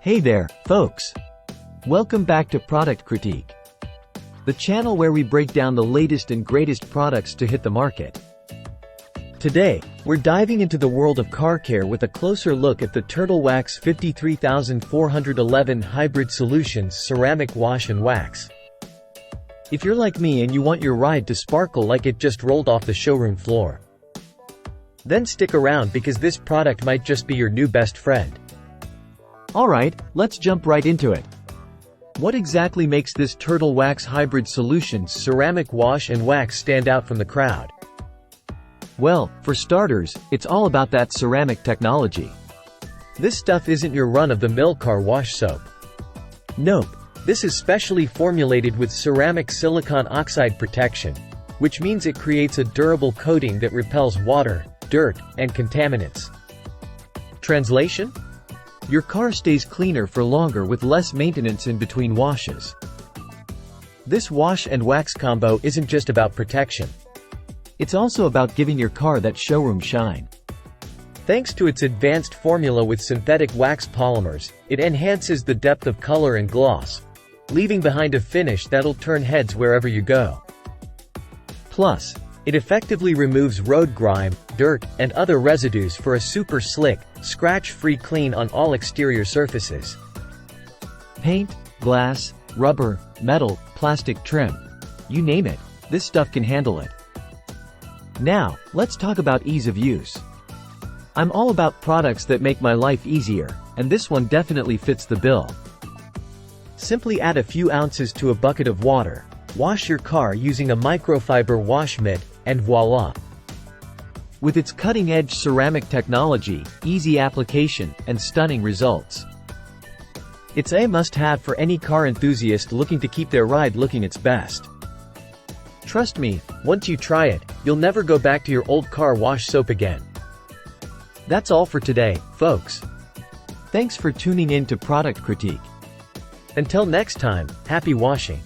Hey there, folks! Welcome back to Product Critique, the channel where we break down the latest and greatest products to hit the market. Today, we're diving into the world of car care with a closer look at the Turtle Wax 53411 Hybrid Solutions Ceramic Wash and Wax. If you're like me and you want your ride to sparkle like it just rolled off the showroom floor, then stick around because this product might just be your new best friend. Alright, let's jump right into it. What exactly makes this Turtle Wax Hybrid Solutions Ceramic Wash and Wax stand out from the crowd? Well, for starters, it's all about that ceramic technology. This stuff isn't your run-of-the-mill car wash soap. Nope, this is specially formulated with ceramic silicon oxide protection, which means it creates a durable coating that repels water, dirt, and contaminants. Translation? Your car stays cleaner for longer with less maintenance in between washes. This wash and wax combo isn't just about protection. It's also about giving your car that showroom shine. Thanks to its advanced formula with synthetic wax polymers, it enhances the depth of color and gloss, leaving behind a finish that'll turn heads wherever you go. Plus, it effectively removes road grime, dirt, and other residues for a super slick, scratch-free clean on all exterior surfaces. Paint, glass, rubber, metal, plastic trim. You name it, this stuff can handle it. Now, let's talk about ease of use. I'm all about products that make my life easier, and this one definitely fits the bill. Simply add a few ounces to a bucket of water, wash your car using a microfiber wash mitt, and voila! With its cutting-edge ceramic technology, easy application, and stunning results, it's a must-have for any car enthusiast looking to keep their ride looking its best. Trust me, once you try it, you'll never go back to your old car wash soap again. That's all for today, folks. Thanks for tuning in to Product Critique. Until next time, happy washing!